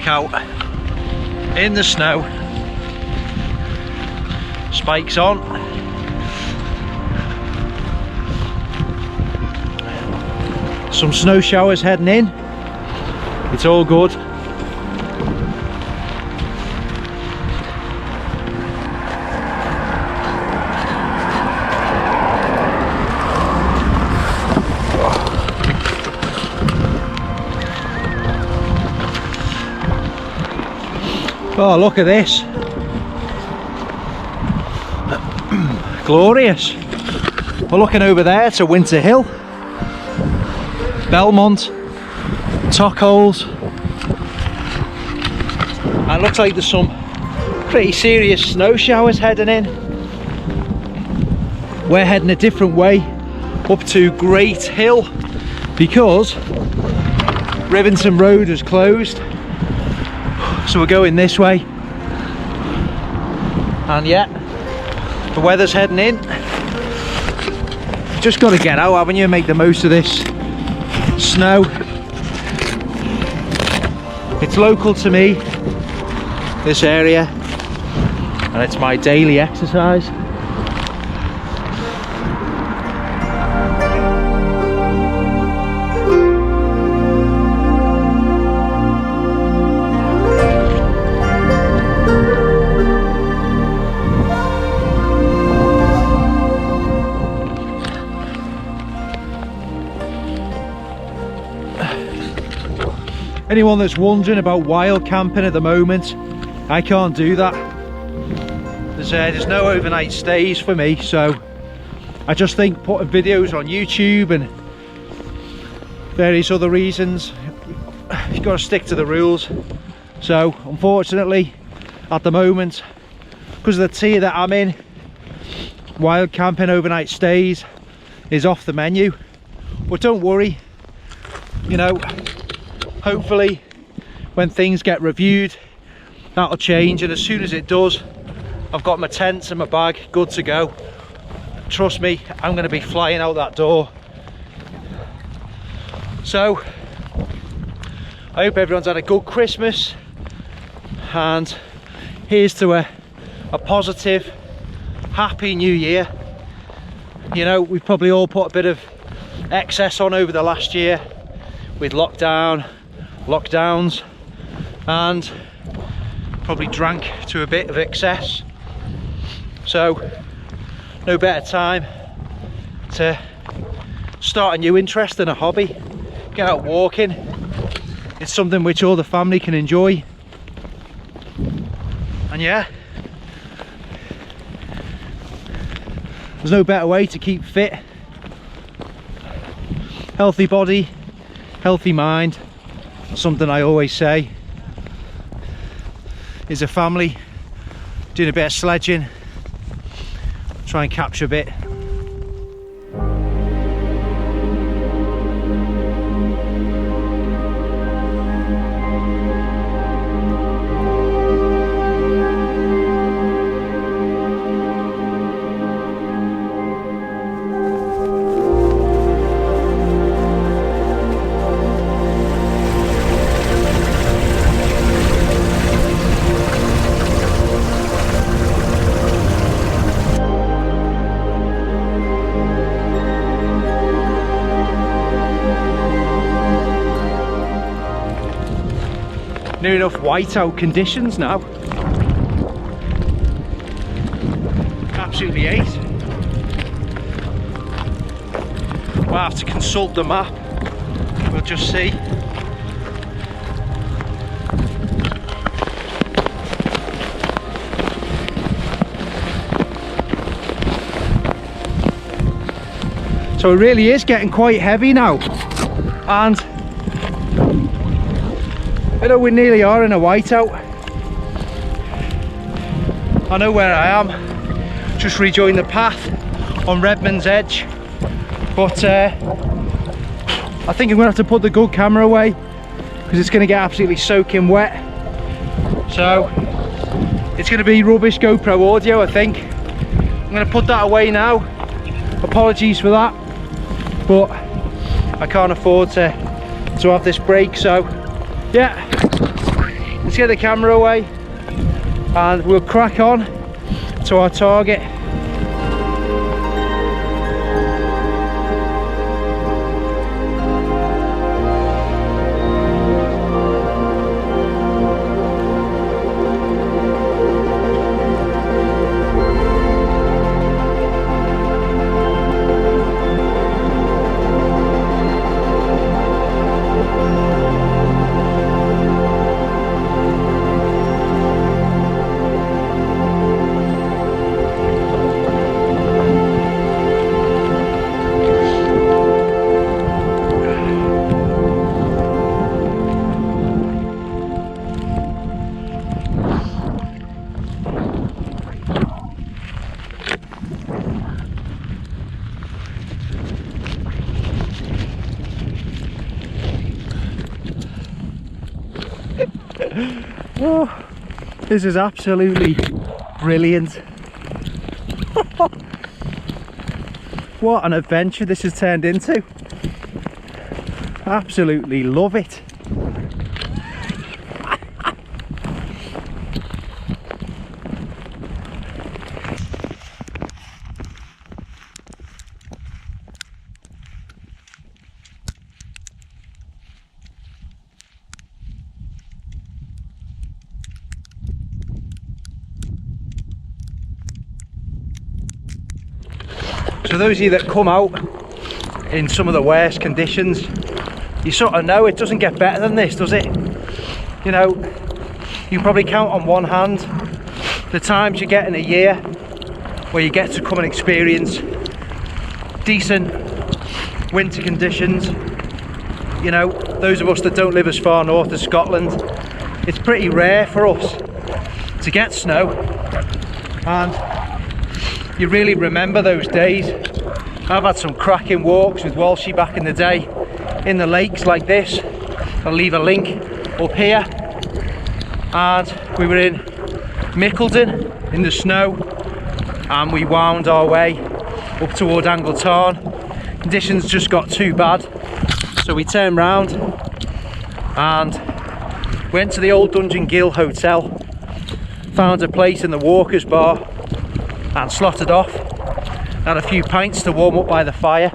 back out in the snow, spikes on. Some snow showers heading in, it's all good. Oh, look at this. Glorious. We're looking over there to Winter Hill, Belmont, Tockholes. And it looks like there's some pretty serious snow showers heading in. We're heading a different way up to Great Hill because Rivington Road is closed. So we're going this way, and yeah, the weather's heading in. Just got to get out, haven't you, and make the most of this snow. It's local to me, this area, and it's my daily exercise. Anyone that's wondering about wild camping at the moment, I can't do that. There's no overnight stays for me, so I just think putting videos on YouTube and various other reasons, you've got to stick to the rules. So unfortunately, at the moment, because of the tier that I'm in, wild camping overnight stays is off the menu. But don't worry, you know, hopefully when things get reviewed, that'll change, and as soon as it does, I've got my tents and my bag good to go. Trust me, I'm going to be flying out that door. So I hope everyone's had a good Christmas, and here's to a positive, happy new year. You know, we've probably all put a bit of excess on over the last year with lockdowns, and probably drank to a bit of excess. So no better time to start a new interest in a hobby, get out walking. It's something which all the family can enjoy, and yeah, there's no better way to keep fit. Healthy body, healthy mind. Something I always say is a family doing a bit of sledging, try and capture a bit. Near enough whiteout conditions now. Absolutely ace. We'll have to consult the map. We'll just see. So it really is getting quite heavy now, and I know we nearly are in a whiteout. I know where I am. Just rejoined the path on Redmond's Edge. But I think I'm going to have to put the good camera away because it's going to get absolutely soaking wet. So it's going to be rubbish GoPro audio, I think. I'm going to put that away now. Apologies for that. But I can't afford to have this break, so yeah, get the camera away and we'll crack on to our target. Oh, this is absolutely brilliant. What an adventure this has turned into. Absolutely love it. So those of you that come out in some of the worst conditions, you sort of know it doesn't get better than this, does it? You know, you can probably count on one hand the times you get in a year where you get to come and experience decent winter conditions. You know, those of us that don't live as far north as Scotland, it's pretty rare for us to get snow, and you really remember those days. I've had some cracking walks with Walshy back in the day in the lakes like this. I'll leave a link up here. And we were in Mickledon in the snow, and we wound our way up toward Angletarn. Conditions just got too bad, so we turned round and went to the old Dungeon Gill Hotel, found a place in the Walker's Bar and slotted off. Had a few pints to warm up by the fire,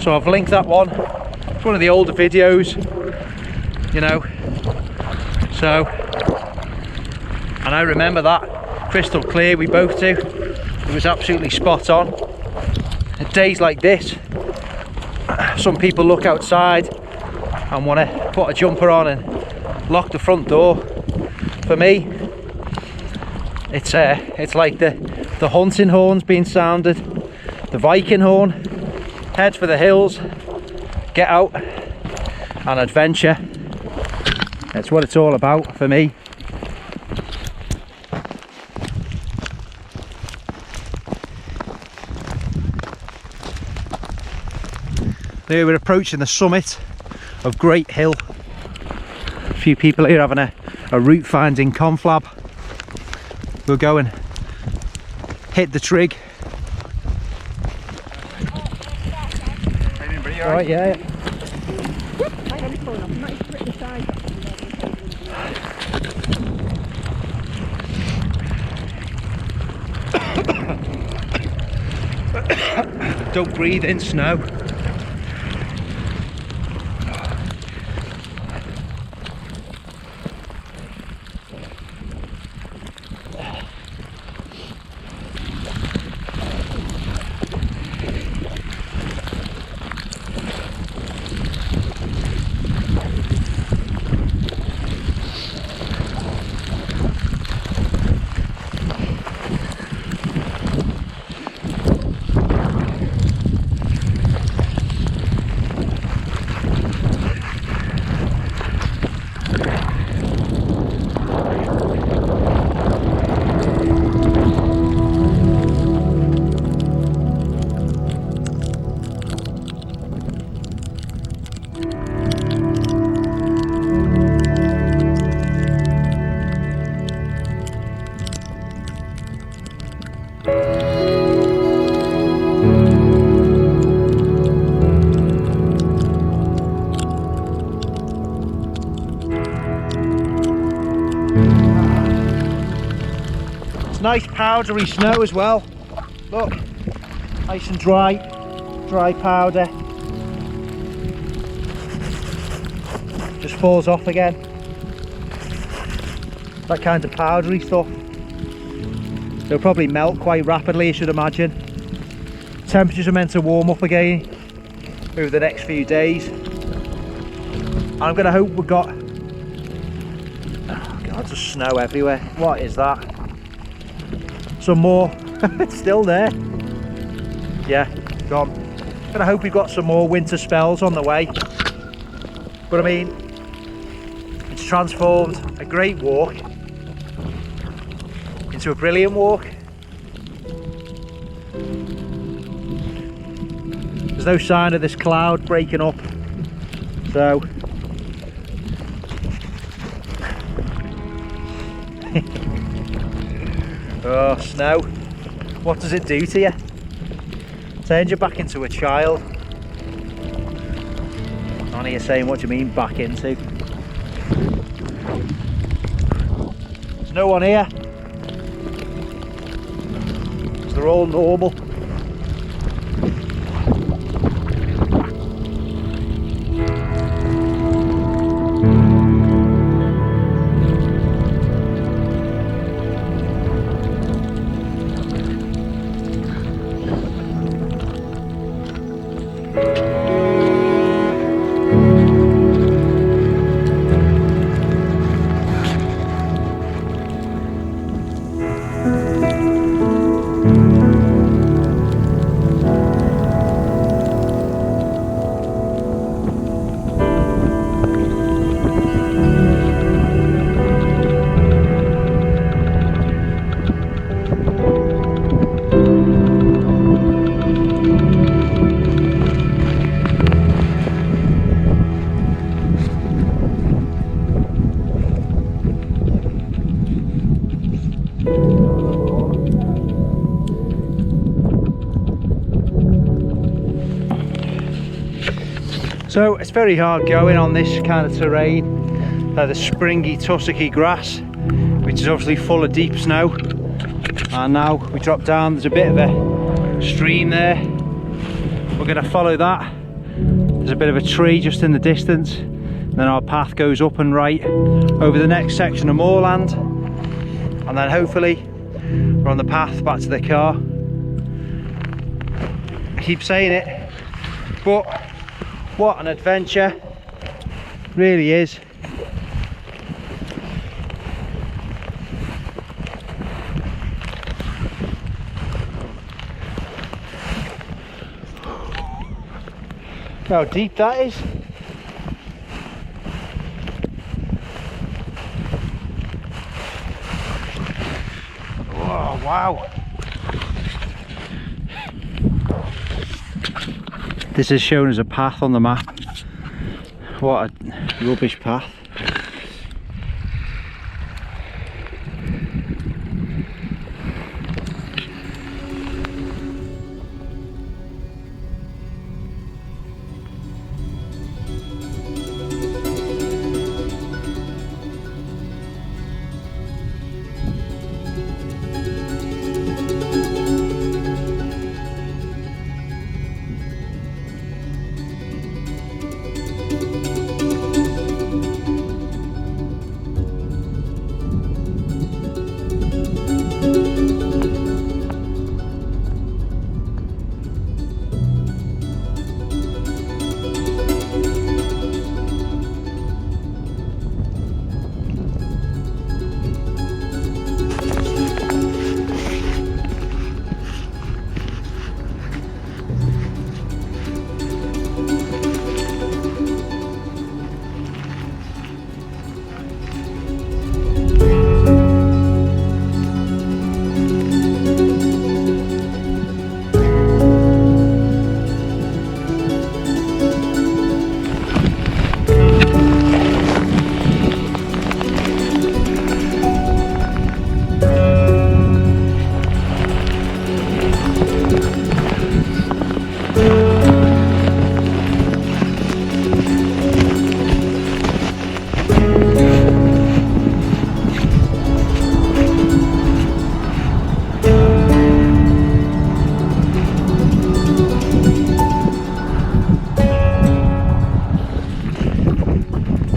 so I've linked that one. It's one of the older videos, you know, so, and I remember that crystal clear, we both do. It was absolutely spot on. At days like this, some people look outside and want to put a jumper on and lock the front door. For me, it's like the hunting horn's being sounded, the Viking horn. Head for the hills, get out and adventure. That's what it's all about for me. There we're approaching the summit of Great Hill. A few people here having a route finding conflab. We'll go and hit the trig. Right, yeah. Don't breathe in snow. nice powdery snow as well. Look, nice and dry powder. Just falls off again. That kind of powdery stuff. It'll probably melt quite rapidly, I should imagine. Temperatures are meant to warm up again over the next few days. I'm gonna hope we've got, oh god, there's snow everywhere. What is that? Some more. It's still there. Yeah, gone. Gonna hope we've got some more winter spells on the way. But I mean, it's transformed a great walk into a brilliant walk. There's no sign of this cloud breaking up, so oh, snow, what does it do to you? Turns you back into a child. None of you saying what do you mean back into. There's no one here. They're all normal. So it's very hard going on this kind of terrain, the springy tussocky grass, which is obviously full of deep snow. And now we drop down, there's a bit of a stream there. We're going to follow that. There's a bit of a tree just in the distance, and then our path goes up and right over the next section of moorland, and then hopefully we're on the path back to the car. I keep saying it, but what an adventure, really is. How deep that is. Oh wow. This is shown as a path on the map. What a rubbish path.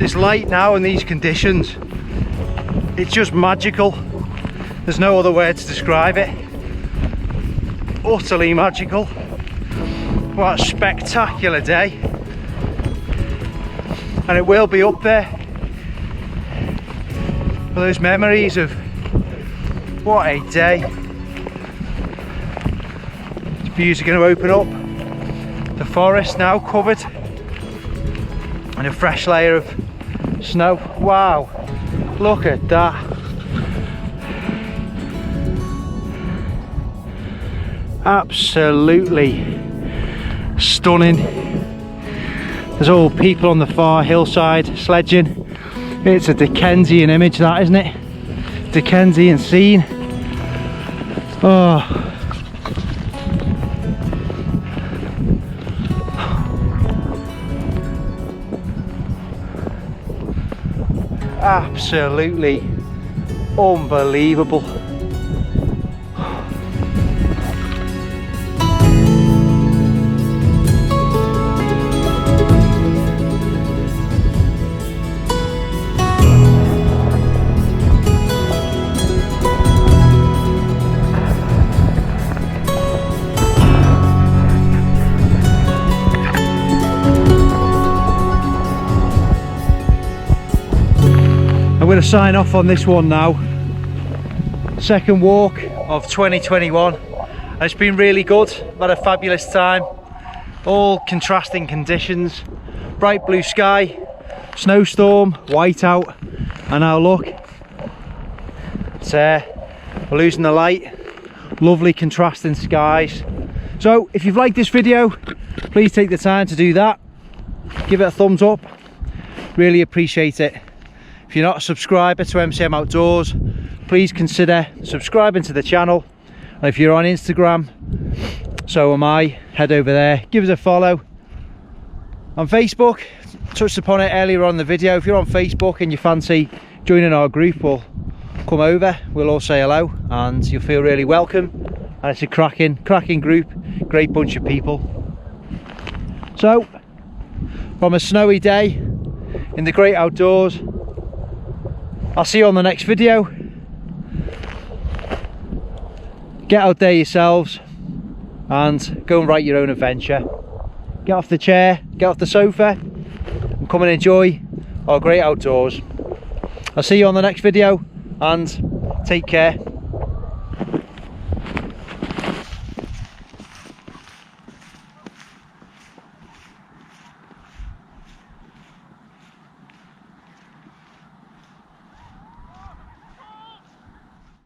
This light now in these conditions, it's just magical. There's no other word to describe it. Utterly magical. What a spectacular day. And it will be up there for those memories of what a day. The views are going to open up. The forest now covered and a fresh layer of snow. Wow, look at that. Absolutely stunning. There's all people on the far hillside sledging. It's a Dickensian image, that, isn't it? Dickensian scene. Oh, absolutely unbelievable. I'm going to sign off on this one now. Second walk of 2021. It's been really good. I've had a fabulous time. All contrasting conditions. Bright blue sky, snowstorm, whiteout, and now look, it's we're losing the light. Lovely contrasting skies. So if you've liked this video, please take the time to do that. Give it a thumbs up. Really appreciate it. If you're not a subscriber to MCM Outdoors, please consider subscribing to the channel. And if you're on Instagram, so am I, head over there, give us a follow. On Facebook, touched upon it earlier on in the video. If you're on Facebook and you fancy joining our group, well, come over, we'll all say hello and you'll feel really welcome. And it's a cracking group, great bunch of people. So, from a snowy day in the great outdoors, I'll see you on the next video. Get out there yourselves and go and write your own adventure. Get off the chair, get off the sofa and come and enjoy our great outdoors. I'll see you on the next video and take care.